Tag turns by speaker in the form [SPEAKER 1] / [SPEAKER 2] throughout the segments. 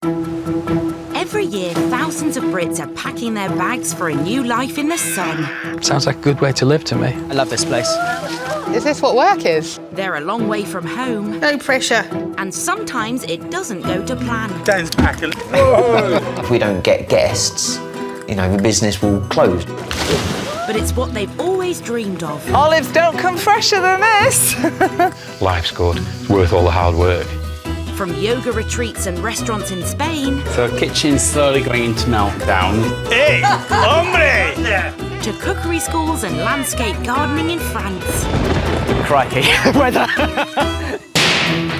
[SPEAKER 1] Every year, thousands of Brits are packing their bags for a new life in the sun.
[SPEAKER 2] Sounds like a good way to live to me.
[SPEAKER 3] I love this place.
[SPEAKER 4] Is this what work is?
[SPEAKER 1] They're a long way from home.
[SPEAKER 4] No pressure.
[SPEAKER 1] And sometimes it doesn't go to plan.
[SPEAKER 5] Dan's packing.
[SPEAKER 6] If we don't get guests, you know, the business will close.
[SPEAKER 1] But it's what they've always dreamed of.
[SPEAKER 4] Olives don't come fresher than this.
[SPEAKER 2] Life's good. It's worth all the hard work.
[SPEAKER 1] From yoga retreats and restaurants in Spain
[SPEAKER 3] So our kitchen's slowly going into meltdown.
[SPEAKER 5] Hey, hombre!
[SPEAKER 1] to cookery schools and landscape gardening in France.
[SPEAKER 3] Crikey, weather.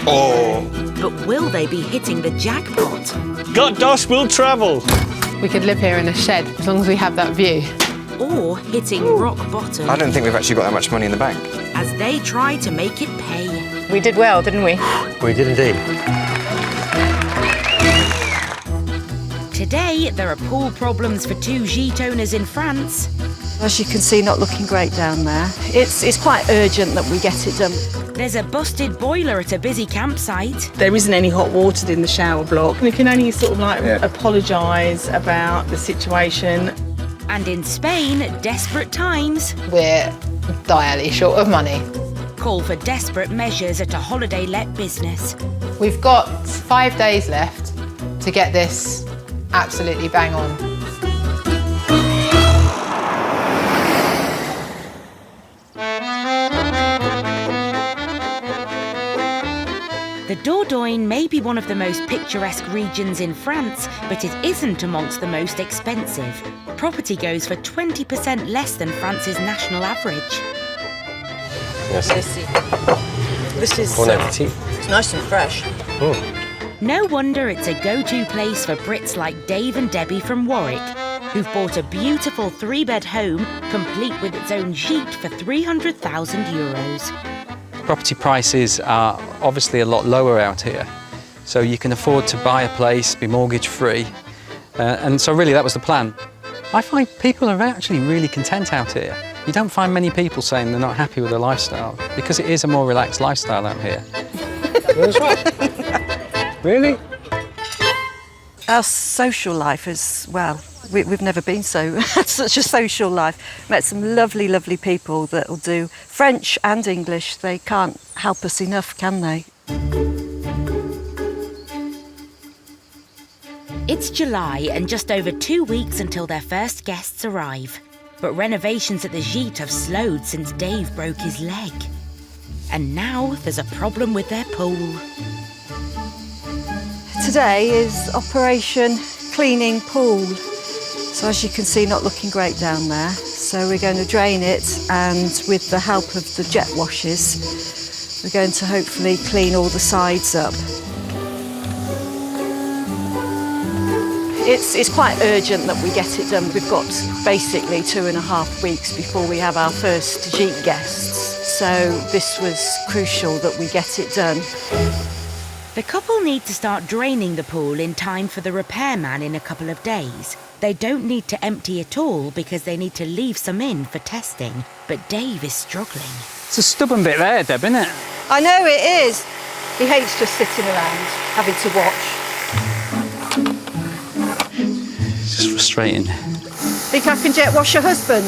[SPEAKER 5] Oh.
[SPEAKER 1] But will they be hitting the jackpot?
[SPEAKER 5] Got dos, we'll travel.
[SPEAKER 4] We could live here in a shed as long as we have that view.
[SPEAKER 1] Or hitting rock bottom
[SPEAKER 7] I don't think we've actually got that much money in the bank.
[SPEAKER 1] as they try to make it pay?
[SPEAKER 4] We did well, didn't we?
[SPEAKER 2] We did indeed.
[SPEAKER 1] Today, there are pool problems for 2 Gite owners in France.
[SPEAKER 8] As you can see, not looking great down there. It's quite urgent that we get it done.
[SPEAKER 1] There's a busted boiler at a busy campsite.
[SPEAKER 9] There isn't any hot water in the shower block. We can only sort of like apologise about the situation.
[SPEAKER 1] And in Spain, desperate times
[SPEAKER 4] We're direly short of money.
[SPEAKER 1] call for desperate measures at a holiday-let business.
[SPEAKER 4] We've got 5 days left to get this absolutely bang on.
[SPEAKER 1] The Dordogne may be one of the most picturesque regions in France, but it isn't amongst the most expensive. Property goes for 20% less than France's national average.
[SPEAKER 8] This is it's nice and fresh.
[SPEAKER 1] No wonder it's a go-to place for Brits like Dave and Debbie from Warwick, who've bought a beautiful 3-bed home, complete with its own gite for €300,000.
[SPEAKER 2] Property prices are obviously a lot lower out here, so you can afford to buy a place, be mortgage-free, and so really that was the plan. I find people are actually really content out here. You don't find many people saying they're not happy with their lifestyle, because it is a more relaxed lifestyle out here. That's right. Really?
[SPEAKER 8] Our social life is, well, we've never been so such a social life. Met some lovely, lovely people that will do French and English. They can't help us enough, can they?
[SPEAKER 1] It's July and just over 2 weeks until their first guests arrive. But renovations at the Gite have slowed since Dave broke his leg. And now there's a problem with their pool.
[SPEAKER 8] Today is Operation Cleaning Pool. So as you can see, not looking great down there. So we're going to drain it, and with the help of the jet washes, we're going to hopefully clean all the sides up. It's quite urgent that we get it done. We've got basically 2.5 weeks before we have our first Gite guests. So this was crucial that we get it done.
[SPEAKER 1] The couple need to start draining the pool in time for the repairman in a couple of days. They don't need to empty it all because they need to leave some in for testing. But Dave is struggling.
[SPEAKER 3] It's a stubborn bit there, Deb, isn't it?
[SPEAKER 8] I know it is. He hates just sitting around, having to watch.
[SPEAKER 2] It's just frustrating.
[SPEAKER 8] Think I can jet wash your husband?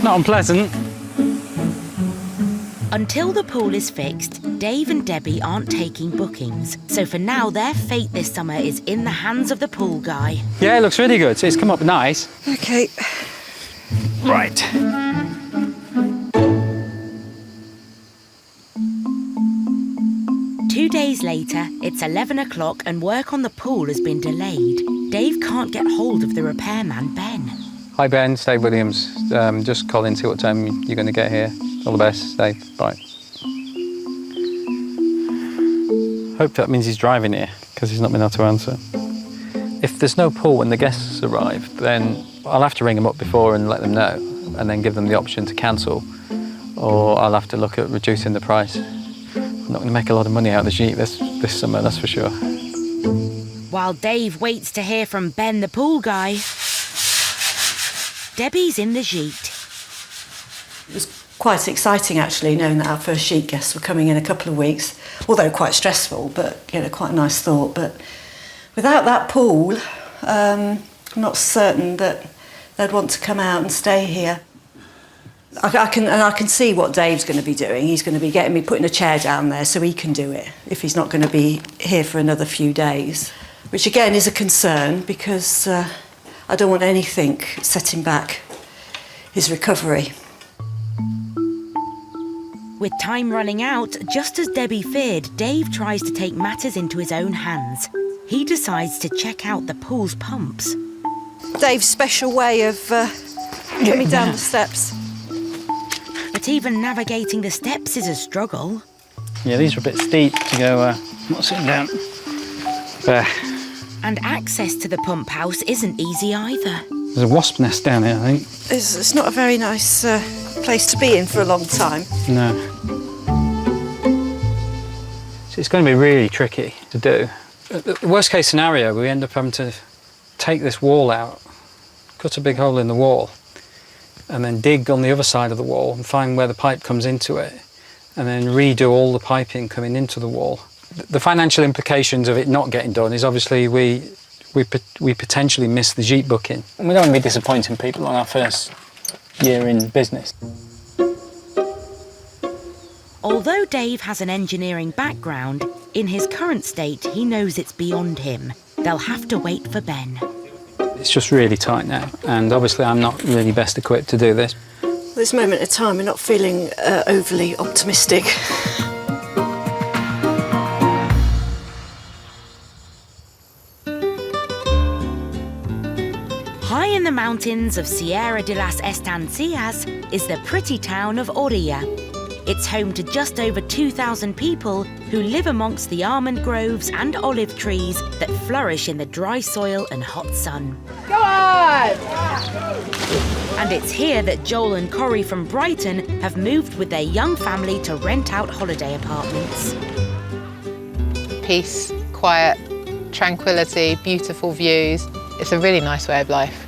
[SPEAKER 3] Not unpleasant.
[SPEAKER 1] Until the pool is fixed, Dave and Debbie aren't taking bookings. So for now, their fate this summer is in the hands of the pool guy.
[SPEAKER 3] Yeah, it looks really good. So it's come up nice.
[SPEAKER 8] Okay.
[SPEAKER 3] Right.
[SPEAKER 1] Two days later, it's 11 o'clock and work on the pool has been delayed. Dave can't get hold of the repairman, Ben.
[SPEAKER 2] Hi Ben, it's Dave Williams. Just call in, see what time you're going to get here. All the best, Dave. Bye. Hope that means he's driving here, because he's not been able to answer. If there's no pool when the guests arrive, then I'll have to ring them up before and let them know, and then give them the option to cancel, or I'll have to look at reducing the price. I'm not going to make a lot of money out of the Gite this summer, that's for sure.
[SPEAKER 1] While Dave waits to hear from Ben the pool guy, Debbie's in the Gite.
[SPEAKER 8] It was quite exciting, actually, knowing that our first Gite guests were coming in a couple of weeks, although quite stressful, but, you know, quite a nice thought. But Without that pool, I'm not certain that they'd want to come out and stay here. I can see what Dave's going to be doing. He's going to be getting me putting a chair down there so he can do it if he's not going to be here for another few days, which again is a concern because I don't want anything setting back his recovery.
[SPEAKER 1] With time running out, just as Debbie feared, Dave tries to take matters into his own hands. He decides to check out the pool's pumps.
[SPEAKER 8] Dave's special way of coming down the steps.
[SPEAKER 1] But even navigating the steps is a struggle.
[SPEAKER 3] Yeah, these are a bit steep to go, not sitting down. There.
[SPEAKER 1] And access to the pump house isn't easy either.
[SPEAKER 3] There's a wasp nest down here, I think.
[SPEAKER 8] It's not a very nice place to be in for a long time.
[SPEAKER 3] No. So it's going to be really tricky to do.
[SPEAKER 2] The worst case scenario, we end up having to take this wall out, cut a big hole in the wall, and then dig on the other side of the wall and find where the pipe comes into it, and then redo all the piping coming into the wall. The financial implications of it not getting done is obviously we potentially miss the Gite booking.
[SPEAKER 3] We don't want to be disappointing people on our first year in business.
[SPEAKER 1] Although Dave has an engineering background, in his current state he knows it's beyond him. They'll have to wait for Ben.
[SPEAKER 2] It's just really tight now, and obviously I'm not really best equipped to do this.
[SPEAKER 8] At this moment in time, we're not feeling overly optimistic.
[SPEAKER 1] High in the mountains of Sierra de las Estancias is the pretty town of Orilla. It's home to just over 2,000 people who live amongst the almond groves and olive trees that flourish in the dry soil and hot sun.
[SPEAKER 4] Go on!
[SPEAKER 1] And it's here that Joel and Cory from Brighton have moved with their young family to rent out holiday apartments.
[SPEAKER 4] Peace, quiet, tranquility, beautiful views. It's a really nice way of life.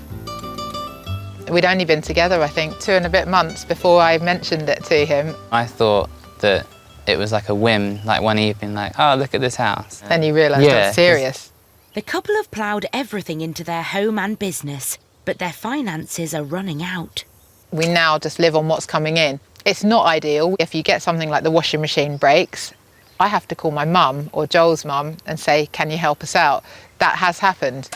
[SPEAKER 4] We'd only been together, I think, 2 and a bit months before I mentioned it to him.
[SPEAKER 10] I thought that it was like a whim, like one evening, like, oh, look at this house.
[SPEAKER 4] Then you realise it's serious.
[SPEAKER 1] The couple have ploughed everything into their home and business, but their finances are running out.
[SPEAKER 4] We now just live on what's coming in. It's not ideal. If you get something like the washing machine breaks, I have to call my mum or Joel's mum and say, can you help us out? That has happened.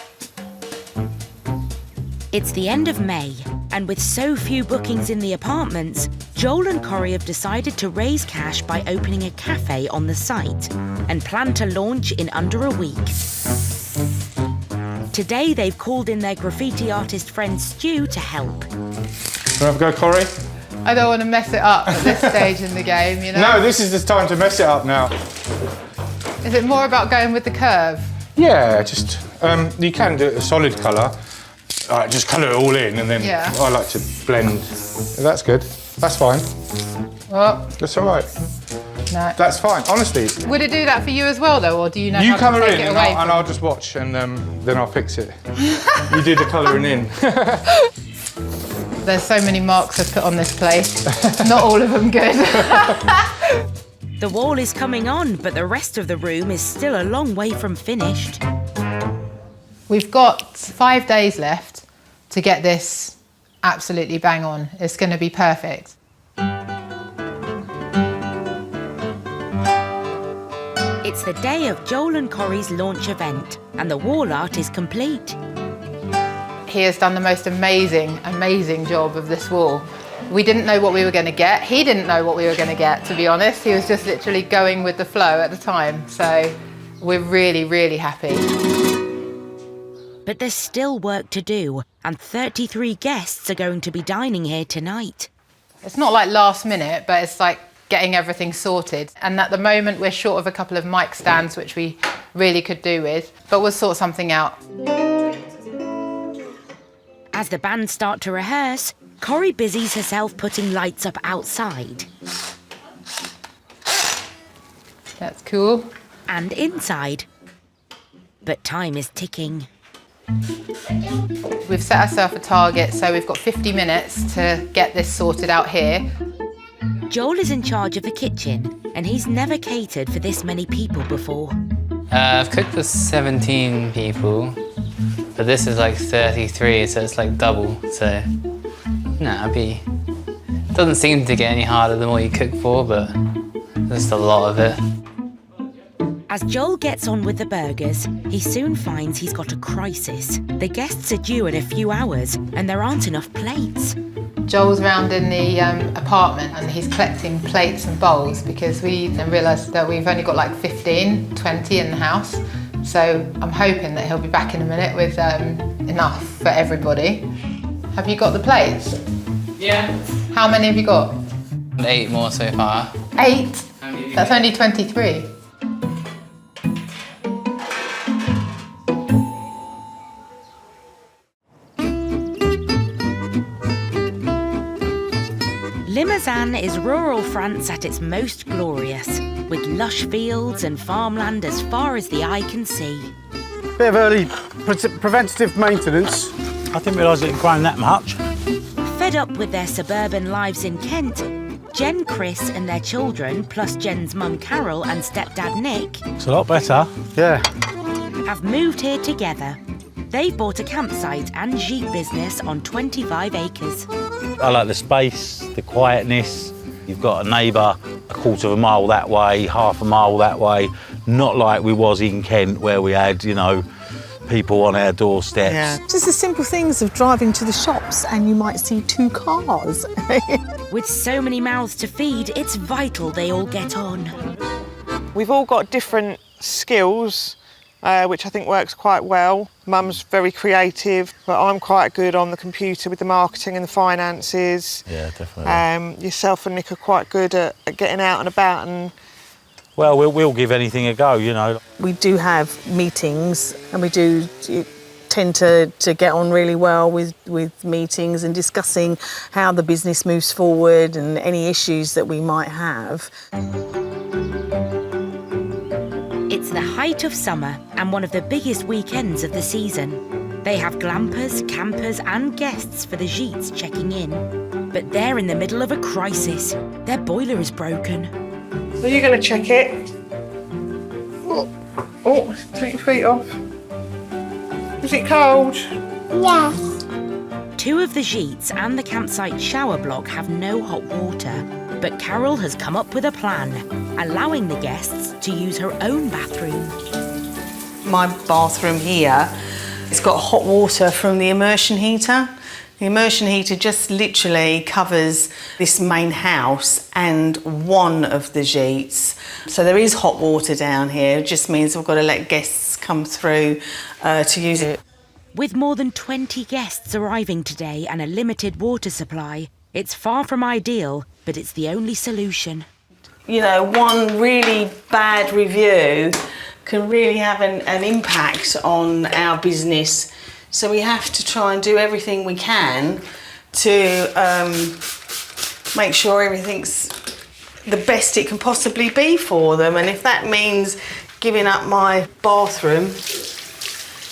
[SPEAKER 1] It's the end of May, and with so few bookings in the apartments, Joel and Cory have decided to raise cash by opening a cafe on the site and plan to launch in under a week. Today, they've called in their graffiti artist friend Stu to help.
[SPEAKER 5] Want to have a go, Cory?
[SPEAKER 4] I don't want to mess it up at this stage in the game, you know?
[SPEAKER 5] No, this is the time to mess it up now.
[SPEAKER 4] Is it more about going with the curve?
[SPEAKER 5] Yeah, just, you can do it a solid colour. Just colour it all in and then I like to blend. That's good. That's fine.
[SPEAKER 4] Well,
[SPEAKER 5] that's all right.
[SPEAKER 4] No.
[SPEAKER 5] That's fine, honestly.
[SPEAKER 4] Would it do that for you as well, though, or do you know
[SPEAKER 5] You
[SPEAKER 4] how
[SPEAKER 5] colour
[SPEAKER 4] to take
[SPEAKER 5] in
[SPEAKER 4] it
[SPEAKER 5] and
[SPEAKER 4] away?
[SPEAKER 5] I'll just watch and then I'll fix it. You do the colouring in.
[SPEAKER 4] There's so many marks I've put on this place. Not all of them good.
[SPEAKER 1] The wall is coming on, but the rest of the room is still a long way from finished.
[SPEAKER 4] We've got 5 days left to get this absolutely bang on. It's going to be perfect.
[SPEAKER 1] It's the day of Joel and Cory's launch event, and the wall art is complete.
[SPEAKER 4] He has done the most amazing, amazing job of this wall. We didn't know what we were going to get. He didn't know what we were going to get, to be honest. He was just literally going with the flow at the time. So we're really, really happy.
[SPEAKER 1] But there's still work to do, and 33 guests are going to be dining here tonight.
[SPEAKER 4] It's not like last minute, but it's like getting everything sorted. And at the moment, we're short of a couple of mic stands, which we really could do with, but we'll sort something out.
[SPEAKER 1] As the band start to rehearse, Cory busies herself putting lights up outside.
[SPEAKER 4] That's cool.
[SPEAKER 1] And inside. But time is ticking.
[SPEAKER 4] We've set ourselves a target, so we've got 50 minutes to get this sorted out here.
[SPEAKER 1] Joel is in charge of the kitchen, and he's never catered for this many people before.
[SPEAKER 10] I've cooked for 17 people, but this is like 33, so it's like double. So, no, doesn't seem to get any harder the more you cook for, but there's just a lot of it.
[SPEAKER 1] As Joel gets on with the burgers, he soon finds he's got a crisis. The guests are due in a few hours, and there aren't enough plates.
[SPEAKER 4] Joel's round in the apartment and he's collecting plates and bowls because we then realised that we've only got like 15, 20 in the house. So I'm hoping that he'll be back in a minute with enough for everybody. Have you got the plates?
[SPEAKER 10] Yeah.
[SPEAKER 4] How many have you got?
[SPEAKER 10] 8 more so far.
[SPEAKER 4] 8? That's only 23.
[SPEAKER 1] Limousin is rural France at its most glorious, with lush fields and farmland as far as the eye can see.
[SPEAKER 11] Bit of early preventative maintenance.
[SPEAKER 3] I didn't realise it had grown that much.
[SPEAKER 1] Fed up with their suburban lives in Kent, Jen, Chris and their children, plus Jen's mum Carol and stepdad Nick,
[SPEAKER 3] It's a lot better.
[SPEAKER 11] Yeah.
[SPEAKER 1] have moved here together. They've bought a campsite and Gite business on 25 acres.
[SPEAKER 3] I like the space, the quietness. You've got a neighbour a quarter of a mile that way, half a mile that way. Not like we was in Kent where we had, you know, people on our doorsteps.
[SPEAKER 9] Yeah. Just the simple things of driving to the shops and you might see 2 cars.
[SPEAKER 1] With so many mouths to feed, it's vital they all get on.
[SPEAKER 12] We've all got different skills, which I think works quite well. Mum's very creative, but I'm quite good on the computer with the marketing and the finances.
[SPEAKER 3] Yeah, definitely.
[SPEAKER 12] Yourself and Nick are quite good at getting out and about and...
[SPEAKER 3] Well, we'll give anything a go, you know.
[SPEAKER 9] We do have meetings and we do tend to get on really well with meetings and discussing how the business moves forward and any issues that we might have.
[SPEAKER 1] It's the height of summer and one of the biggest weekends of the season. They have glampers, campers and guests for the Gites checking in. But they're in the middle of a crisis. Their boiler is broken.
[SPEAKER 12] Are you going to check it? Oh, take your feet off. Is it cold?
[SPEAKER 13] Yes.
[SPEAKER 1] 2 of the Gites and the campsite shower block have no hot water. But Carol has come up with a plan, allowing the guests to use her own bathroom.
[SPEAKER 9] My bathroom here, it's got hot water from the immersion heater. The immersion heater just literally covers this main house and one of the Gites. So there is hot water down here. It just means we've got to let guests come through to use it.
[SPEAKER 1] With more than 20 guests arriving today and a limited water supply, it's far from ideal, but it's the only solution.
[SPEAKER 9] You know, one really bad review can really have an impact on our business. So we have to try and do everything we can to make sure everything's the best it can possibly be for them. And if that means giving up my bathroom,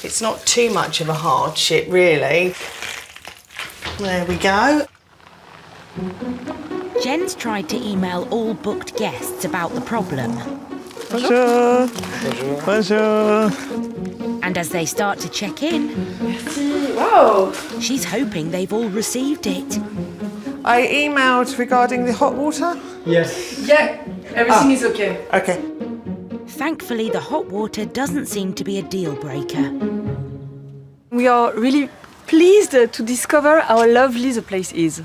[SPEAKER 9] it's not too much of a hardship, really. There we go.
[SPEAKER 1] Jen's tried to email all booked guests about the problem.
[SPEAKER 12] Bonjour. Bonjour.
[SPEAKER 1] And as they start to check in,
[SPEAKER 12] Whoa.
[SPEAKER 1] she's hoping they've all received it.
[SPEAKER 12] I emailed regarding the hot water.
[SPEAKER 11] Yes.
[SPEAKER 12] Yeah, everything is okay. Okay.
[SPEAKER 1] Thankfully, the hot water doesn't seem to be a deal breaker.
[SPEAKER 14] We are really pleased to discover how lovely the place is.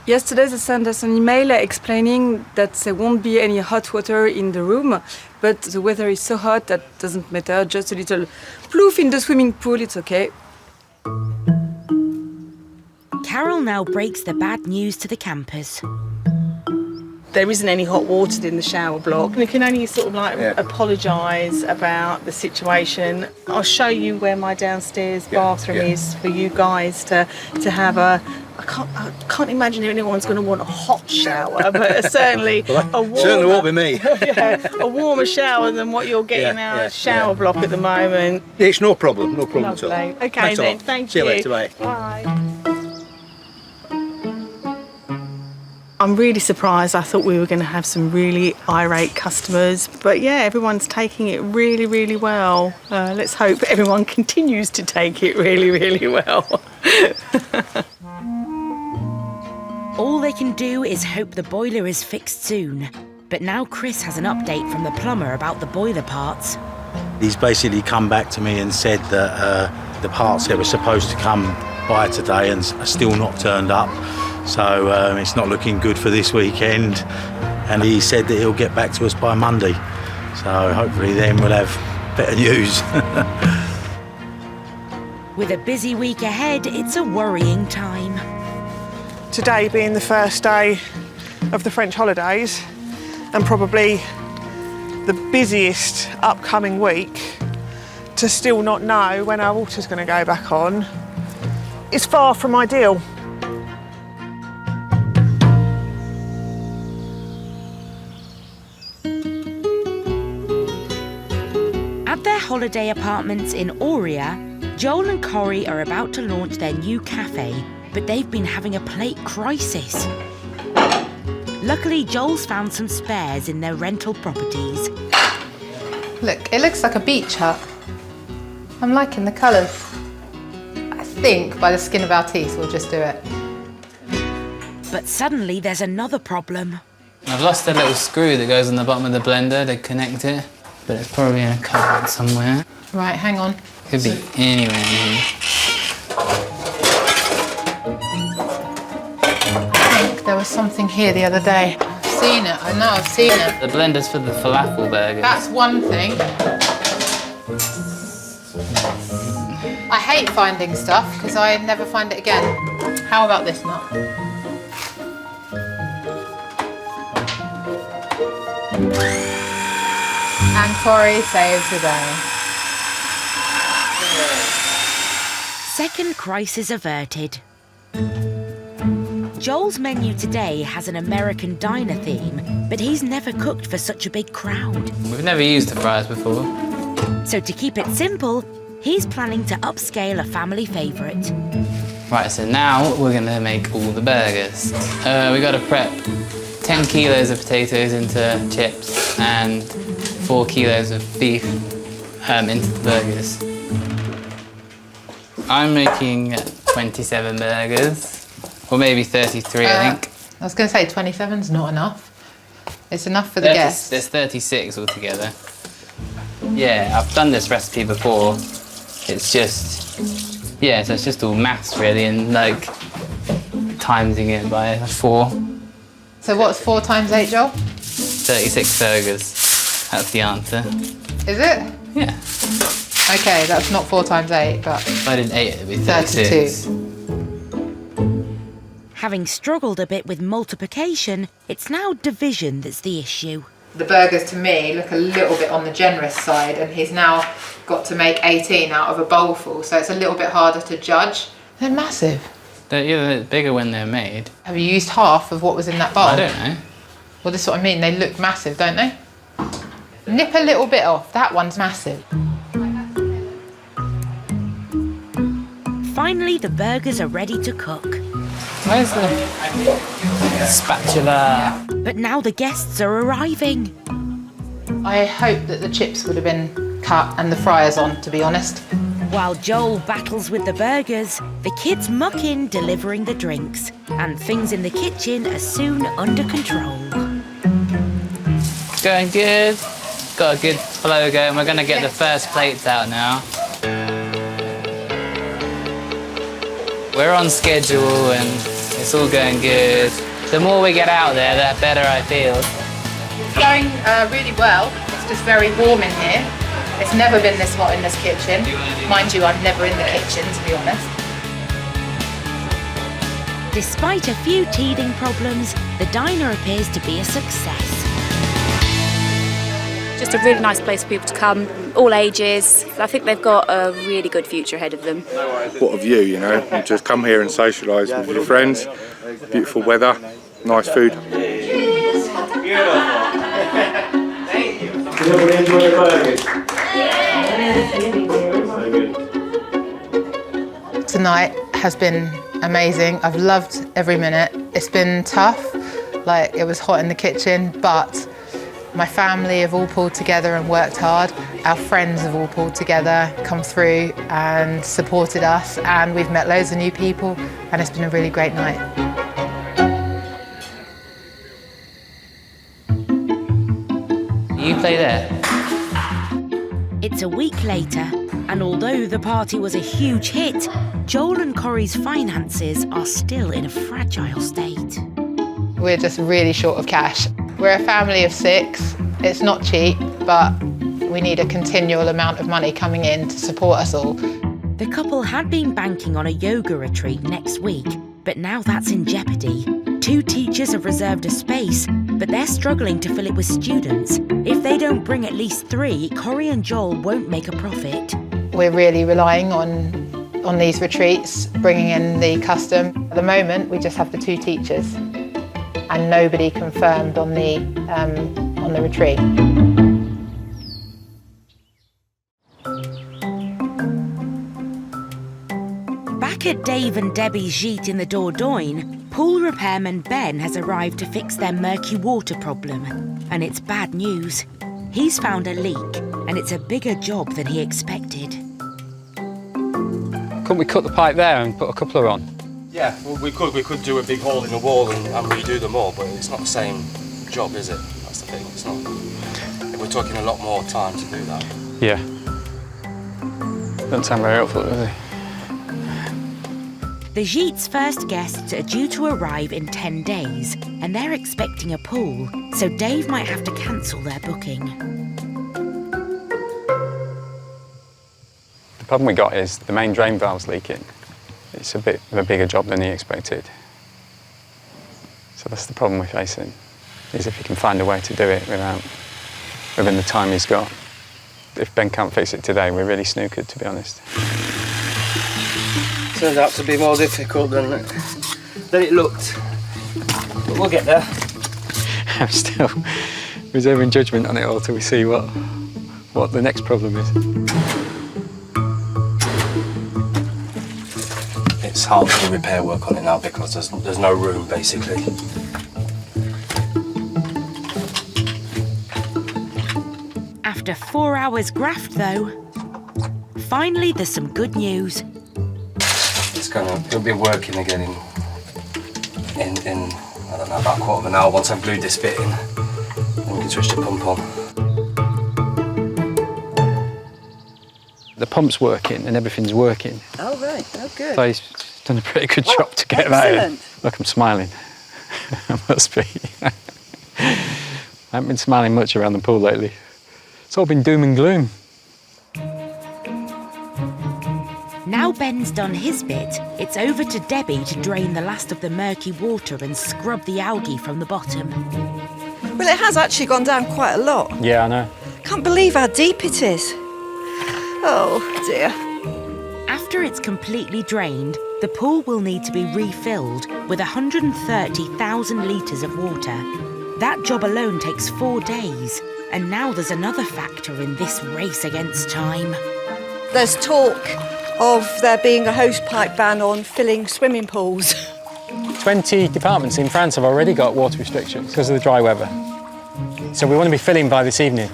[SPEAKER 14] Yesterday they sent us an email explaining that there won't be any hot water in the room, but the weather is so hot that doesn't matter, just a little ploof in the swimming pool, it's okay.
[SPEAKER 1] Carol now breaks the bad news to the campers.
[SPEAKER 9] There isn't any hot water in the shower block. We can only sort of like apologise about the situation. I'll show you where my downstairs bathroom is for you guys to have a... I can't imagine anyone's going to want a hot shower, but certainly a warmer...
[SPEAKER 11] Certainly won't be me.
[SPEAKER 9] A warmer shower than what you're getting out of shower block at the moment.
[SPEAKER 11] It's no problem at all.
[SPEAKER 9] Lovely. Okay
[SPEAKER 11] Thanks a
[SPEAKER 9] then,
[SPEAKER 11] lot.
[SPEAKER 9] thank you.
[SPEAKER 11] See you later, bye.
[SPEAKER 9] Bye. I'm really surprised. I thought we were going to have some really irate customers. But yeah, everyone's taking it really, really well. Let's hope everyone continues to take it really, really well.
[SPEAKER 1] All they can do is hope the boiler is fixed soon. But now Chris has an update from the plumber about the boiler parts.
[SPEAKER 3] He's basically come back to me and said that the parts that were supposed to come by today and are still not turned up. So it's not looking good for this weekend. And he said that he'll get back to us by Monday. So hopefully then we'll have better news.
[SPEAKER 1] With a busy week ahead, it's a worrying time.
[SPEAKER 12] Today being the first day of the French holidays and probably the busiest upcoming week, to still not know when our water's going to go back on is far from ideal.
[SPEAKER 1] At their holiday apartments in Oria, Joel and Cory are about to launch their new cafe, but they've been having a plate crisis. Luckily, Joel's found some spares in their rental properties.
[SPEAKER 4] Look, it looks like a beach hut. I'm liking the colours. I think by the skin of our teeth we'll just do it.
[SPEAKER 1] But suddenly there's another problem.
[SPEAKER 10] I've lost a little screw that goes on the bottom of the blender to connect it, but it's probably in a cupboard somewhere.
[SPEAKER 4] Right, hang on.
[SPEAKER 10] Could be anywhere in here.
[SPEAKER 4] I think there was something here the other day. I've seen it, I know I've seen it.
[SPEAKER 10] The blender's for the falafel burgers.
[SPEAKER 4] That's one thing. I hate finding stuff because I never find it again. How about this nut? And Cory saves the day.
[SPEAKER 1] Second crisis averted. Joel's menu today has an American diner theme, but he's never cooked for such a big crowd.
[SPEAKER 10] We've never used the fries before.
[SPEAKER 1] So to keep it simple, he's planning to upscale a family favourite.
[SPEAKER 10] Right, so now we're gonna make all the burgers. We gotta prep 10 kilos of potatoes into chips and 4 kilos of beef into the burgers. I'm making 27 burgers, or maybe 33, I think.
[SPEAKER 4] I was going to say 27's not enough. It's enough for the guests.
[SPEAKER 10] There's 36 altogether. Yeah, I've done this recipe before. It's just, yeah, so it's just all maths really, and like timesing it by 4.
[SPEAKER 4] So what's 4 times 8, Joel?
[SPEAKER 10] 36 burgers. That's the answer.
[SPEAKER 4] Is it?
[SPEAKER 10] Yeah.
[SPEAKER 4] Okay, that's not 4 times 8, but...
[SPEAKER 10] If I did 8, it'd be 36.
[SPEAKER 4] 32.
[SPEAKER 1] Having struggled a bit with multiplication, it's now division that's the issue.
[SPEAKER 4] The burgers, to me, look a little bit on the generous side, and he's now got to make 18 out of a bowl full, so it's a little bit harder to judge. They're massive.
[SPEAKER 10] They're bigger when they're made.
[SPEAKER 4] Have you used half of what was in that bowl?
[SPEAKER 10] I don't know.
[SPEAKER 4] Well, this is what I mean. They look massive, don't they? Nip a little bit off. That one's massive.
[SPEAKER 1] Finally, the burgers are ready to cook.
[SPEAKER 10] Where's the spatula?
[SPEAKER 1] But now the guests are arriving.
[SPEAKER 4] I hope that the chips would have been cut and the fryers on, to be honest.
[SPEAKER 1] While Joel battles with the burgers, the kids muck in delivering the drinks, and things in the kitchen are soon under control.
[SPEAKER 10] Going good. Got a good flow going. We're gonna get the first plates out now. We're on schedule and it's all going good. The more we get out there, the better I feel.
[SPEAKER 4] It's going really well. It's just very warm in here. It's never been this hot in this kitchen. Mind you, I'm never in the kitchen, to be honest.
[SPEAKER 1] Despite a few teething problems, the diner appears to be a success.
[SPEAKER 13] Just a really nice place for people to come, all ages. I think they've got a really good future ahead of them.
[SPEAKER 5] What a view, you know. You just come here and socialise with your friends. Beautiful weather, nice food.
[SPEAKER 15] Everybody enjoy the burgers?
[SPEAKER 4] Tonight has been amazing. I've loved every minute. It's been tough, like it was hot in the kitchen, but my family have all pulled together and worked hard. Our friends have all pulled together, come through and supported us, and we've met loads of new people, and it's been a really great night.
[SPEAKER 10] You play there?
[SPEAKER 1] It's a week later, and although the party was a huge hit, Joel and Cory's finances are still in a fragile state.
[SPEAKER 4] We're just really short of cash. We're a family of 6. It's not cheap, but we need a continual amount of money coming in to support us all.
[SPEAKER 1] The couple had been banking on a yoga retreat next week, but now that's in jeopardy. 2 teachers have reserved a space, but they're struggling to fill it with students. If they don't bring at least 3, Cory and Joel won't make a profit.
[SPEAKER 4] We're really relying on these retreats, bringing in the custom. At the moment, we just have the 2 teachers, and nobody confirmed on the retreat.
[SPEAKER 1] Back at Dave and Debbie's Gite in the Dordogne, pool repairman Ben has arrived to fix their murky water problem. And it's bad news. He's found a leak, and it's a bigger job than he expected.
[SPEAKER 2] Couldn't we cut the pipe there and put a coupler on?
[SPEAKER 15] Yeah, well, we could do a big hole in the wall and redo them all, but it's not the same job, is it? That's the thing. It's not. We're talking a lot more time to do that.
[SPEAKER 2] Yeah. Doesn't sound very helpful, does it?
[SPEAKER 1] The Gite's first guests are due to arrive in 10 days, and they're expecting a pool, so Dave might have to cancel their booking.
[SPEAKER 2] The problem we got is the main drain valve's leaking. It's a bit of a bigger job than he expected. So that's the problem we're facing, is if he can find a way to do it within the time he's got. If Ben can't fix it today, we're really snookered, to be honest.
[SPEAKER 15] Turned out to be more difficult than it looked. But we'll get there.
[SPEAKER 2] I'm still reserving judgment on it all till we see what the next problem is.
[SPEAKER 15] It's hard to do repair work on it now because there's no room, basically.
[SPEAKER 1] After 4 hours graft, though, finally there's some good news.
[SPEAKER 15] It'll be working again in I don't know, about a quarter of an hour once I've glued this bit in. Then we can switch the pump on.
[SPEAKER 2] The pump's working and everything's working.
[SPEAKER 8] Oh, right. Oh, good.
[SPEAKER 2] So he's done a pretty good job to get that in.
[SPEAKER 8] Excellent.
[SPEAKER 2] Look, I'm smiling. I must be. I haven't been smiling much around the pool lately. It's all been doom and gloom.
[SPEAKER 1] Now Ben's done his bit, it's over to Debbie to drain the last of the murky water and scrub the algae from the bottom.
[SPEAKER 8] Well, it has actually gone down quite a lot.
[SPEAKER 2] Yeah, I know.
[SPEAKER 8] Can't believe how deep it is. Oh, dear.
[SPEAKER 1] After it's completely drained, the pool will need to be refilled with 130,000 litres of water. That job alone takes 4 days, and now there's another factor in this race against time.
[SPEAKER 8] There's talk of there being a hosepipe ban on filling swimming pools.
[SPEAKER 2] 20 departments in France have already got water restrictions because of the dry weather. So we want to be filling by this evening.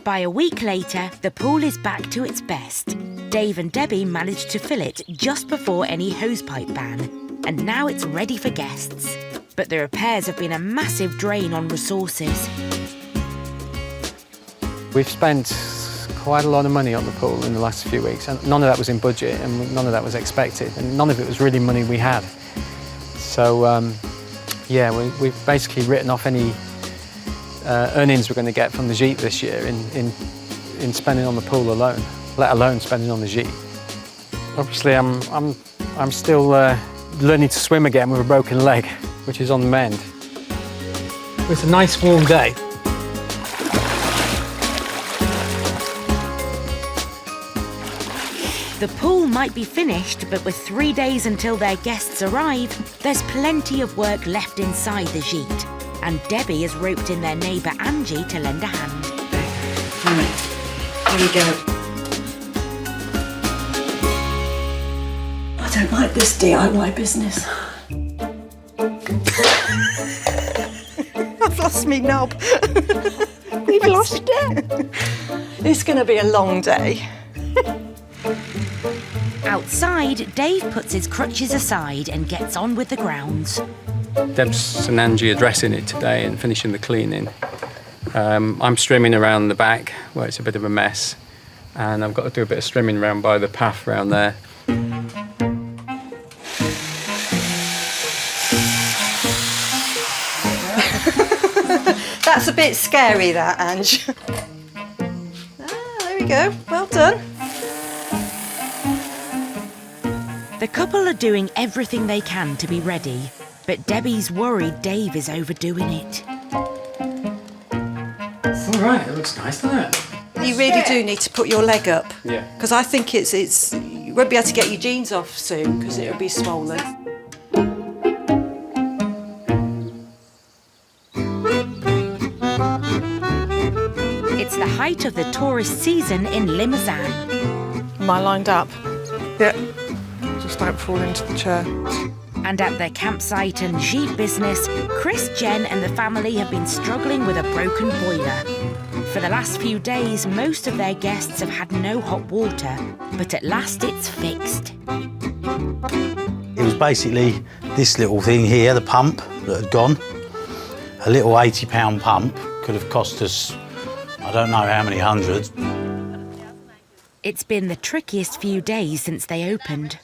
[SPEAKER 1] By a week later, the pool is back to its best. Dave and Debbie managed to fill it just before any hosepipe ban, and now it's ready for guests. But the repairs have been a massive drain on resources.
[SPEAKER 2] We've spent quite a lot of money on the pool in the last few weeks, and none of that was in budget, and none of that was expected, and none of it was really money we had. So, yeah, we've basically written off any earnings we're going to get from the Gite this year in spending on the pool alone, let alone spending on the Gite. Obviously, I'm still learning to swim again with a broken leg, which is on the mend. It's a nice warm day.
[SPEAKER 1] The pool might be finished, but with 3 days until their guests arrive, there's plenty of work left inside the Gite. And Debbie has roped in their neighbour Angie to lend a hand.
[SPEAKER 8] Right, here we go. I don't like this DIY business. I've lost me knob. We've lost it. It's going to be a long day.
[SPEAKER 1] Outside, Dave puts his crutches aside and gets on with the grounds.
[SPEAKER 2] Debs and Angie are dressing it today and finishing the cleaning. I'm strimming around the back where it's a bit of a mess, and I've got to do a bit of strimming around by the path around there.
[SPEAKER 8] That's a bit scary, that, Ange. There we go. Well done.
[SPEAKER 1] The couple are doing everything they can to be ready, but Debbie's worried Dave is overdoing it.
[SPEAKER 2] All right, it looks nice, doesn't it?
[SPEAKER 8] You really do need to put your leg up.
[SPEAKER 2] Yeah.
[SPEAKER 8] Because I think it's you won't be able to get your jeans off soon because it'll be swollen.
[SPEAKER 1] It's the height of the tourist season in Limousin.
[SPEAKER 12] Am I lined up? Yeah. Just don't fall into the chair.
[SPEAKER 1] And at their campsite and Gite business, Chris, Jen and the family have been struggling with a broken boiler. For the last few days, most of their guests have had no hot water, but at last it's fixed.
[SPEAKER 3] It was basically this little thing here, the pump that had gone. A little £80 pump could have cost us, I don't know how many hundreds.
[SPEAKER 1] It's been the trickiest few days since they opened.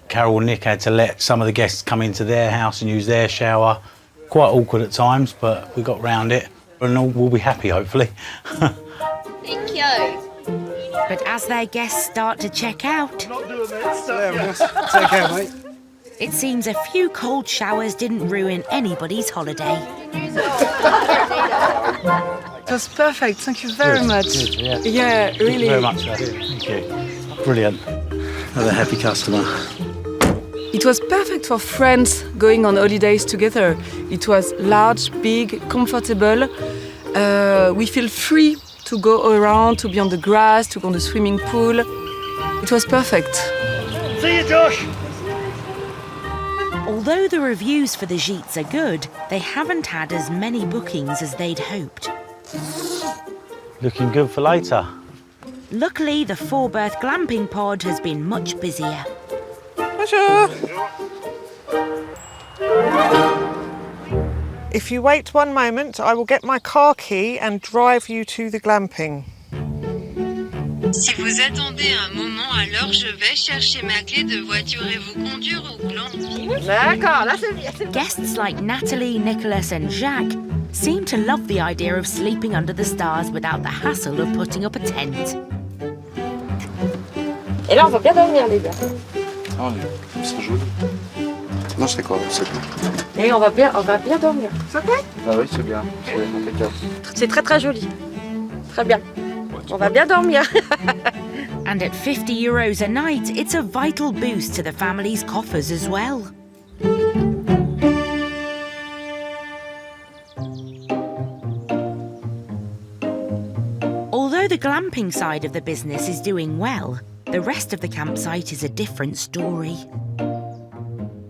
[SPEAKER 3] Carol and Nick had to let some of the guests come into their house and use their shower. Quite awkward at times, but we got round it. And all will be happy, hopefully.
[SPEAKER 1] Thank you. But as their guests start to check out...
[SPEAKER 11] Take care, mate.
[SPEAKER 1] It seems a few cold showers didn't ruin anybody's holiday.
[SPEAKER 14] It was perfect, thank you very much.
[SPEAKER 3] Good, yeah.
[SPEAKER 14] Yeah,
[SPEAKER 3] Thank
[SPEAKER 14] really.
[SPEAKER 3] you very much, sir. Thank you. Brilliant. Another happy customer.
[SPEAKER 14] It was perfect for friends going on holidays together. It was large, big, comfortable. We feel free to go around, to be on the grass, to go on the swimming pool. It was perfect.
[SPEAKER 11] See you, Josh.
[SPEAKER 1] Although the reviews for the Gites are good, they haven't had as many bookings as they'd hoped.
[SPEAKER 3] Looking good for later.
[SPEAKER 1] Luckily, the 4-berth glamping pod has been much busier.
[SPEAKER 12] Bonjour. If you wait one moment, I will get my car key and drive you to the glamping.
[SPEAKER 16] Si vous attendez un moment, alors je vais chercher ma clé de voiture et vous conduire au glamping.
[SPEAKER 12] D'accord, là c'est bien.
[SPEAKER 1] Guests like Natalie, Nicholas and Jacques seem to love the idea of sleeping under the stars without the hassle of putting up a tent.
[SPEAKER 17] Et là, on va bien dormir, les gars.
[SPEAKER 7] Oh, c'est joli. Non, c'est quoi, c'est bien.
[SPEAKER 17] Et on va bien dormir. Ça te plaît?
[SPEAKER 7] Ah oui, c'est bien. C'est impeccable.
[SPEAKER 17] C'est très très joli. Très bien. On va bien dormir.
[SPEAKER 1] And at €50 a night, it's a vital boost to the family's coffers as well. Although the glamping side of the business is doing well, the rest of the campsite is a different story.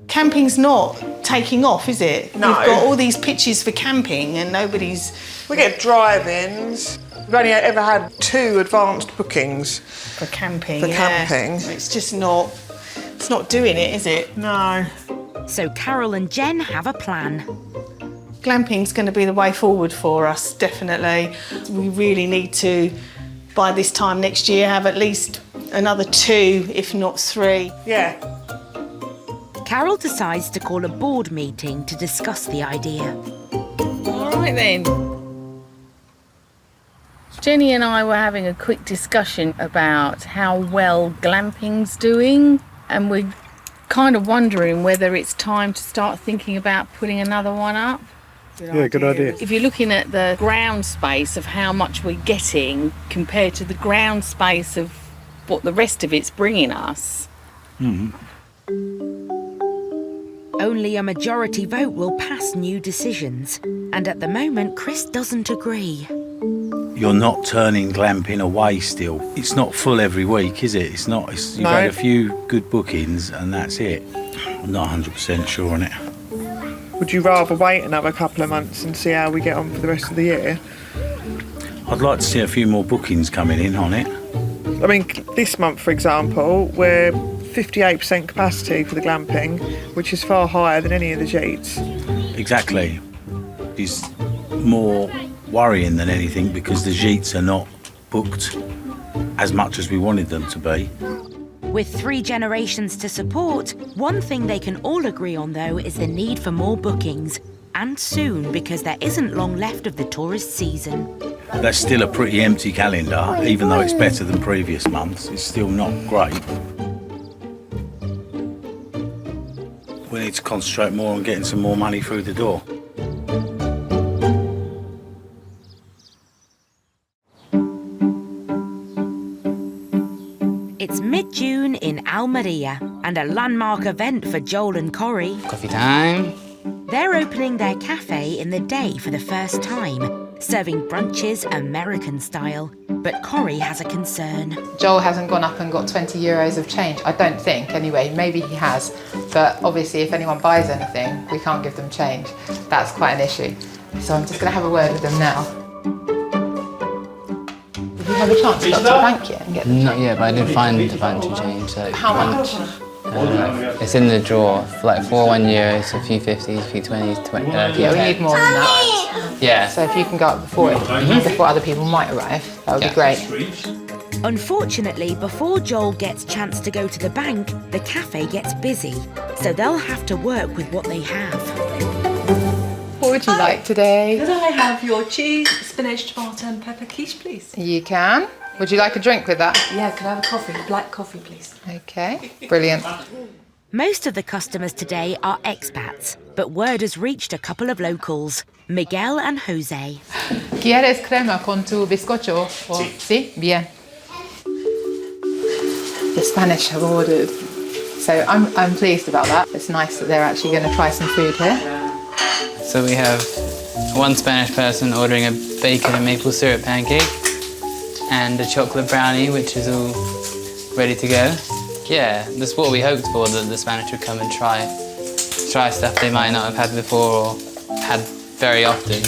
[SPEAKER 9] Camping's not taking off, is it?
[SPEAKER 12] No.
[SPEAKER 9] We've got all these pitches for camping and nobody's...
[SPEAKER 12] We get drive-ins. We've only ever had 2 advanced bookings.
[SPEAKER 9] For camping,
[SPEAKER 12] For
[SPEAKER 9] yeah.
[SPEAKER 12] camping.
[SPEAKER 9] It's just not... It's not doing it, is it?
[SPEAKER 12] No.
[SPEAKER 1] So Carol and Jen have a plan.
[SPEAKER 9] Glamping's going to be the way forward for us, definitely. We really need to, by this time next year, have at least another 2, if not 3.
[SPEAKER 12] Yeah.
[SPEAKER 1] Carol decides to call a board meeting to discuss the idea.
[SPEAKER 9] All right then. Jenny and I were having a quick discussion about how well glamping's doing, and we're kind of wondering whether it's time to start thinking about putting another one up.
[SPEAKER 11] Yeah, good idea.
[SPEAKER 9] If you're looking at the ground space of how much we're getting compared to the ground space of what the rest of it's bringing us.
[SPEAKER 1] Only a majority vote will pass new decisions, and at the moment Chris doesn't agree.
[SPEAKER 3] You you're not turning glamping away still. It's not full every week, is it? It's not. You've had a few good bookings and that's it. I'm not 100% sure on it.
[SPEAKER 12] Would you rather wait another couple of months and see how we get on for the rest of the year?
[SPEAKER 3] I'd like to see a few more bookings coming in on it.
[SPEAKER 12] I mean, this month, for example, we're 58% capacity for the glamping, which is far higher than any of the Gites.
[SPEAKER 3] Exactly. It's more worrying than anything because the Gites are not booked as much as we wanted them to be.
[SPEAKER 1] With 3 generations to support, one thing they can all agree on, though, is the need for more bookings. And soon, because there isn't long left of the tourist season.
[SPEAKER 3] That's still a pretty empty calendar, even though it's better than previous months. It's still not great. We need to concentrate more on getting some more money through the door.
[SPEAKER 1] It's mid-June in Almeria and a landmark event for Joel and Cory.
[SPEAKER 10] Coffee time.
[SPEAKER 1] They're opening their cafe in the day for the first time, serving brunches American style. But Cory has a concern.
[SPEAKER 4] Joel hasn't gone up and got 20 euros of change, I don't think, anyway. Maybe he has, but obviously if anyone buys anything, we can't give them change. That's quite an issue. So I'm just going to have a word with them now. Did you have a chance to go to the bank yet and get the
[SPEAKER 10] Not yet, but I did find a bunch of change. So
[SPEAKER 4] How much?
[SPEAKER 10] it's in the drawer, like 4 €1, a few 50s, a few 20s,
[SPEAKER 4] Yeah, we need more than that.
[SPEAKER 10] Yeah.
[SPEAKER 4] So if you can go up before before other people might arrive, that would be great.
[SPEAKER 1] Unfortunately, before Joel gets a chance to go to the bank, the cafe gets busy, so they'll have to work with what they have.
[SPEAKER 4] What would you like today?
[SPEAKER 18] Could I have your cheese, spinach, tomato and pepper quiche, please?
[SPEAKER 4] You can. Would you like a drink with that?
[SPEAKER 18] Yeah, could I have a coffee, black coffee, please?
[SPEAKER 4] Okay, brilliant.
[SPEAKER 1] Most of the customers today are expats, but word has reached a couple of locals, Miguel and Jose.
[SPEAKER 4] ¿Quieres crema con tu bizcocho? Sí? Bien. The Spanish have ordered. So I'm pleased about that. It's nice that they're actually going to try some food here.
[SPEAKER 10] So we have one Spanish person ordering a bacon and maple syrup pancake and a chocolate brownie, which is all ready to go. Yeah, that's what we hoped for, that the Spanish would come and try stuff they might not have had before or had very often.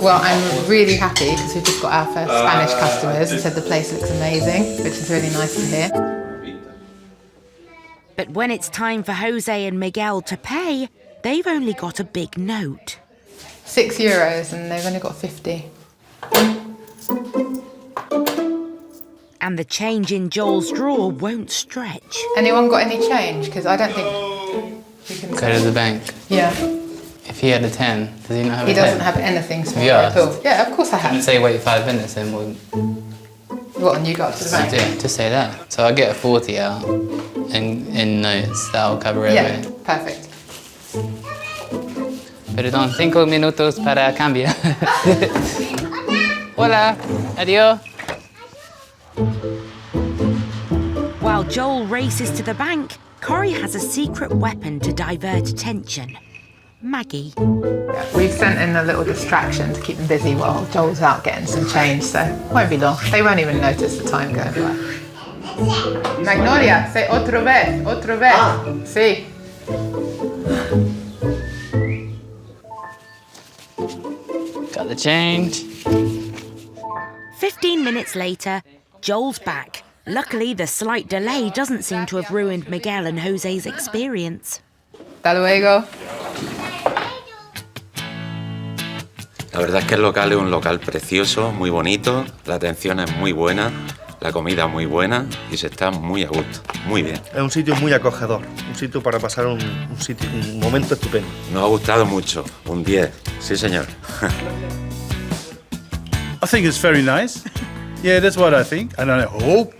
[SPEAKER 4] Well, I'm really happy because we've just got our first Spanish customers and said the place looks amazing, which is really nice to hear.
[SPEAKER 1] But when it's time for Jose and Miguel to pay, they've only got a big note.
[SPEAKER 4] €6 and they've only got 50.
[SPEAKER 1] And the change in Joel's drawer won't stretch.
[SPEAKER 4] Anyone got any change? Because I don't think we can...
[SPEAKER 10] Go to the bank.
[SPEAKER 4] Yeah.
[SPEAKER 10] If he had a 10, does he not have
[SPEAKER 4] He
[SPEAKER 10] a 10?
[SPEAKER 4] doesn't have anything small
[SPEAKER 10] Have
[SPEAKER 4] at all. Yeah, of course I have.
[SPEAKER 10] And say wait 5 minutes and we'll...
[SPEAKER 4] What, and you got to the bank?
[SPEAKER 10] Yeah, just say that. So I'll get a 40 out in notes, that'll cover everything.
[SPEAKER 4] Yeah, perfect.
[SPEAKER 10] Perdón, 5 minutos para cambiar. Hola, adiós.
[SPEAKER 1] While Joel races to the bank, Cory has a secret weapon to divert attention. Maggie.
[SPEAKER 4] We've sent in a little distraction to keep them busy while Joel's out getting some change, so it won't be long. They won't even notice the time going by. Magnolia, say otro vez, Sí.
[SPEAKER 10] Got the change.
[SPEAKER 1] 15 minutes later, Joel's back. Luckily, the slight delay doesn't seem to have ruined Miguel and Jose's experience.
[SPEAKER 4] Hasta luego.
[SPEAKER 19] La verdad es que el local es un local precioso, muy bonito, la atención es muy buena, la comida muy buena y se está muy a gusto, muy bien.
[SPEAKER 20] Es un sitio muy acogedor, un sitio para pasar un momento estupendo.
[SPEAKER 19] Nos ha gustado mucho, un 10, sí señor.
[SPEAKER 11] I think it's very nice. Yeah, that's what I think. And I hope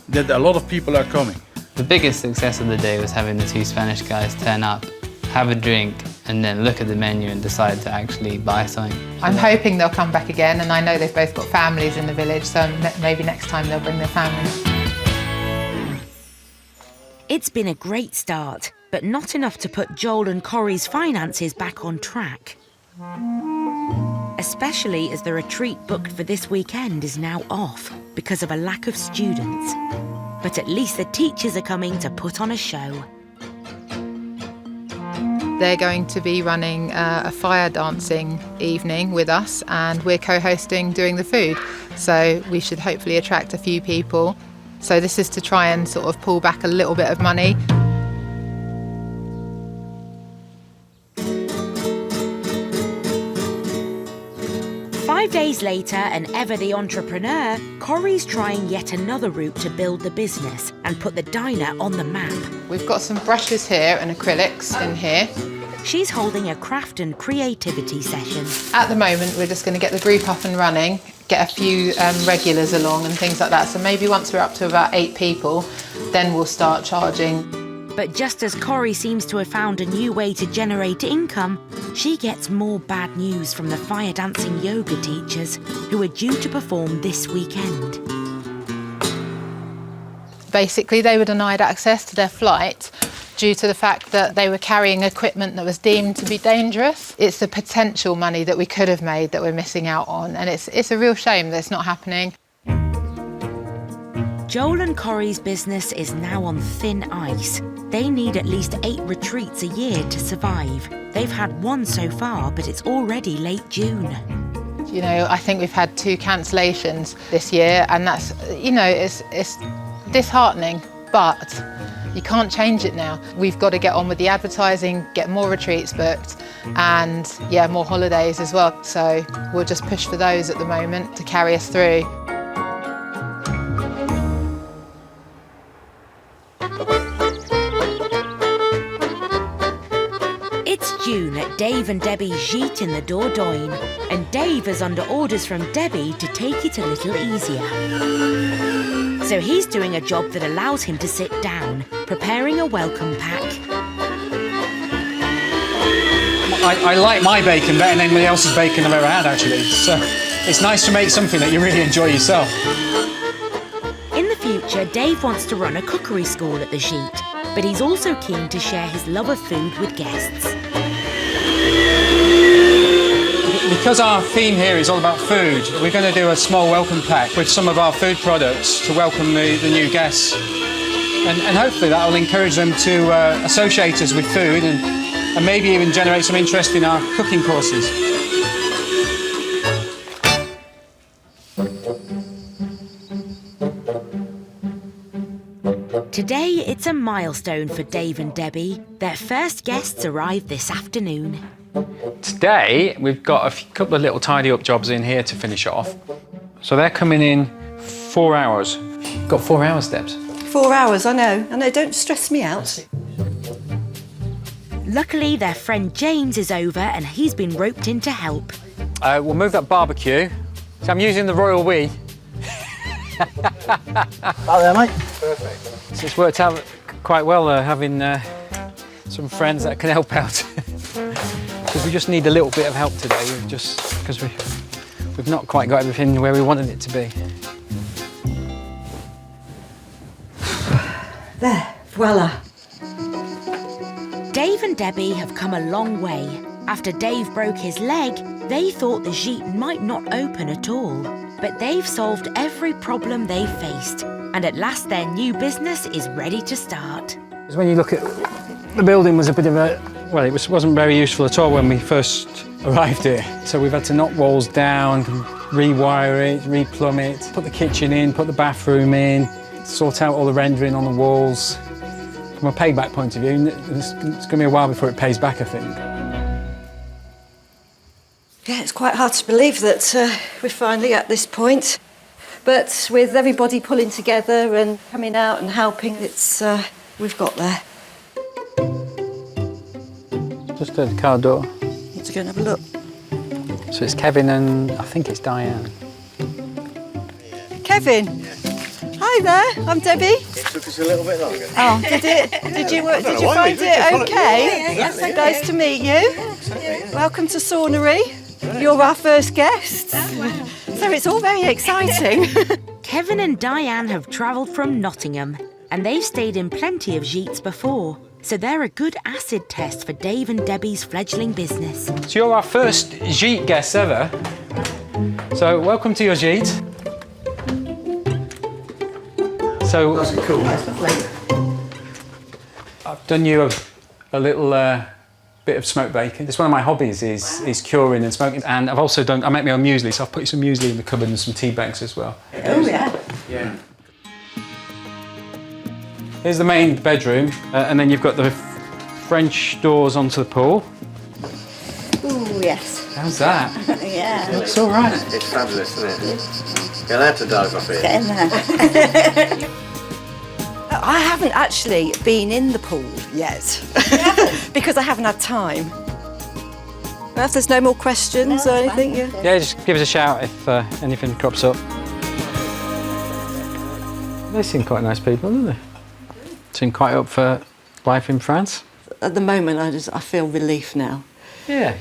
[SPEAKER 11] that a lot of people are coming.
[SPEAKER 10] The biggest success of the day was having the 2 Spanish guys turn up, have a drink, and then look at the menu and decide to actually buy something.
[SPEAKER 4] I'm hoping they'll come back again, and I know they've both got families in the village, so maybe next time they'll bring their families.
[SPEAKER 1] It's been a great start, but not enough to put Joel and Cory's finances back on track. Especially as the retreat booked for this weekend is now off because of a lack of students. But at least the teachers are coming to put on a show.
[SPEAKER 4] They're going to be running a fire dancing evening with us, and we're co-hosting doing the food. So we should hopefully attract a few people. So this is to try and sort of pull back a little bit of money.
[SPEAKER 1] Five days later, and ever the entrepreneur, Cory's trying yet another route to build the business and put the diner on the map.
[SPEAKER 4] We've got some brushes here and acrylics in here.
[SPEAKER 1] She's holding a craft and creativity session.
[SPEAKER 4] At the moment, we're just going to get the group up and running, get a few regulars along and things like that. So maybe once we're up to about 8 people, then we'll start charging.
[SPEAKER 1] But just as Cory seems to have found a new way to generate income, she gets more bad news from the fire dancing yoga teachers who are due to perform this weekend.
[SPEAKER 4] Basically, they were denied access to their flight due to the fact that they were carrying equipment that was deemed to be dangerous. It's the potential money that we could have made that we're missing out on, and it's a real shame that it's not happening.
[SPEAKER 1] Joel and Cory's business is now on thin ice. They need at least 8 retreats a year to survive. They've had 1 so far, but it's already late June.
[SPEAKER 4] You know, I think we've had 2 cancellations this year, and that's, you know, it's disheartening, but you can't change it now. We've got to get on with the advertising, get more retreats booked, and yeah, more holidays as well. So we'll just push for those at the moment to carry us through.
[SPEAKER 1] It's June at Dave and Debbie's Gite in the Dordogne, and Dave is under orders from Debbie to take it a little easier. So he's doing a job that allows him to sit down, preparing a welcome pack.
[SPEAKER 2] I like my bacon better than anybody else's bacon I've ever had, actually. So it's nice to make something that you really enjoy yourself.
[SPEAKER 1] In the future, Dave wants to run a cookery school at the Gite, but he's also keen to share his love of food with guests.
[SPEAKER 2] Because our theme here is all about food, we're going to do a small welcome pack with some of our food products to welcome the new guests. And hopefully that will encourage them to associate us with food and maybe even generate some interest in our cooking courses.
[SPEAKER 1] Today, it's a milestone for Dave and Debbie. Their first guests arrive this afternoon.
[SPEAKER 2] Today, we've got a couple of little tidy up jobs in here to finish off. So they're coming in 4 hours. Got 4 hours, Debs.
[SPEAKER 8] 4 hours, I know, don't stress me out.
[SPEAKER 1] Luckily, their friend James is over and he's been roped in to help.
[SPEAKER 2] We'll move that barbecue. So I'm using the royal we.
[SPEAKER 20] Out there, mate.
[SPEAKER 5] Perfect.
[SPEAKER 2] So it's worked out quite well having some friends that can help out. Because we just need a little bit of help today, because we've not quite got everything where we wanted it to be.
[SPEAKER 8] There, voila.
[SPEAKER 1] Dave and Debbie have come a long way. After Dave broke his leg, they thought the Gite might not open at all. But they've solved every problem they faced, and at last their new business is ready to start.
[SPEAKER 2] When you look at the building, was a bit of a, well, it wasn't very useful at all when we first arrived here. So we've had to knock walls down, rewire it, replumb it, put the kitchen in, put the bathroom in, sort out all the rendering on the walls. From a payback point of view, it's going to be a while before it pays back, I think.
[SPEAKER 8] Yeah, it's quite hard to believe that we're finally at this point. But with everybody pulling together and coming out and helping, we've got there.
[SPEAKER 2] Just at the car door.
[SPEAKER 8] Let's go and have a look.
[SPEAKER 2] So it's Kevin and I think it's Diane.
[SPEAKER 8] Kevin. Hi there, I'm Debbie.
[SPEAKER 20] It took us a little bit longer.
[SPEAKER 8] Oh, did it? Did you find it okay?
[SPEAKER 20] Yes, I did.
[SPEAKER 8] Nice to meet you. Welcome to Saunery. You're our first guest. So it's all very exciting.
[SPEAKER 1] Kevin and Diane have travelled from Nottingham, and they've stayed in plenty of Gites before. so they're a good acid test for Dave and Debbie's fledgling business.
[SPEAKER 2] So you're our first Gite guests ever. So welcome to your Gite. So
[SPEAKER 6] That's cool.
[SPEAKER 2] I've done you a little bit of smoked bacon. It's one of my hobbies is curing and smoking. And I've also I make my own muesli, so I've put you some muesli in the cupboard and some tea bags as well.
[SPEAKER 8] Oh yeah.
[SPEAKER 2] Yeah. Here's the main bedroom, and then you've got the French doors onto the pool.
[SPEAKER 8] Ooh, yes.
[SPEAKER 2] How's that?
[SPEAKER 8] Yeah.
[SPEAKER 2] Looks all right.
[SPEAKER 7] It's fabulous, isn't it? You'll have to dive off it.
[SPEAKER 8] Get in there. I haven't actually been in the pool yet because I haven't had time. Well, if there's no more questions or anything,
[SPEAKER 2] Yeah, just give us a shout if anything crops up. They seem quite nice people, don't they? Seem quite up for life in France.
[SPEAKER 8] At the moment, I feel relief now.
[SPEAKER 2] Yeah.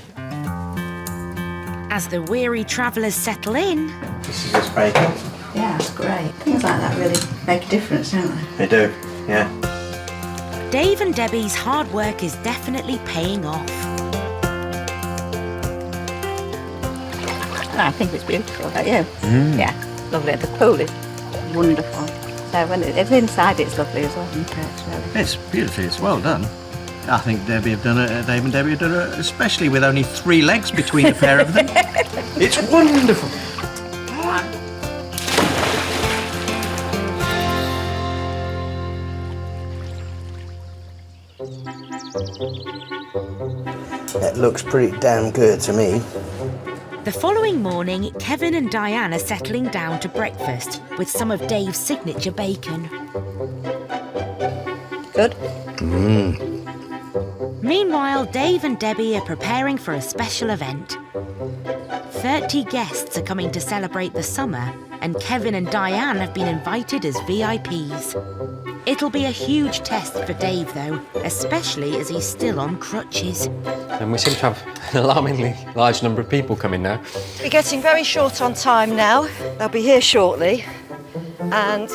[SPEAKER 1] As the weary travellers settle in,
[SPEAKER 7] This is just bacon.
[SPEAKER 8] Yeah, that's great. Things like that really make a difference, don't they?
[SPEAKER 7] They do, yeah.
[SPEAKER 1] Dave and Debbie's hard work is definitely paying off.
[SPEAKER 17] I think it's beautiful, don't you? Yeah, lovely. The pool is wonderful. So when it's inside, it's lovely as well, isn't it? It's really...
[SPEAKER 20] It's beautiful, it's well done. I think Dave and Debbie have done it, especially with only 3 legs between the pair of them. It's wonderful.
[SPEAKER 6] That looks pretty damn good to me.
[SPEAKER 1] The following morning, Kevin and Diane are settling down to breakfast with some of Dave's signature bacon.
[SPEAKER 8] Good.
[SPEAKER 1] Meanwhile, Dave and Debbie are preparing for a special event. 30 guests are coming to celebrate the summer, and Kevin and Diane have been invited as VIPs. It'll be a huge test for Dave, though, especially as he's still on crutches.
[SPEAKER 21] And we seem to have an alarmingly large number of people coming now.
[SPEAKER 8] We're getting very short on time now. They'll be here shortly. And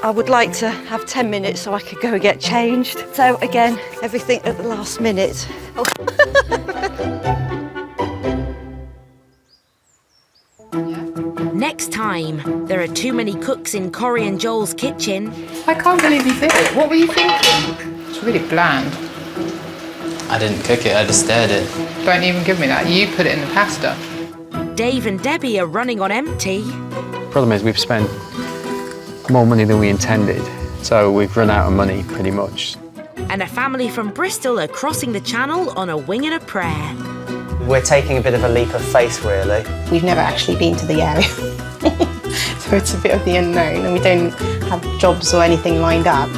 [SPEAKER 8] I would like to have 10 minutes so I could go and get changed. So again, everything at the last minute.
[SPEAKER 1] Next time, there are too many cooks in Cory and Joel's kitchen.
[SPEAKER 4] I can't believe you did it. What were you thinking? It's really bland.
[SPEAKER 10] I didn't cook it, I just stirred it.
[SPEAKER 4] Don't even give me that. You put it in the pasta.
[SPEAKER 1] Dave and Debbie are running on empty.
[SPEAKER 2] Problem is we've spent more money than we intended, so we've run out of money pretty much.
[SPEAKER 1] And a family from Bristol are crossing the channel on a wing and a prayer.
[SPEAKER 6] We're taking a bit of a leap of faith, really.
[SPEAKER 22] We've never actually been to the area, so it's a bit of the unknown, and we don't have jobs or anything lined up.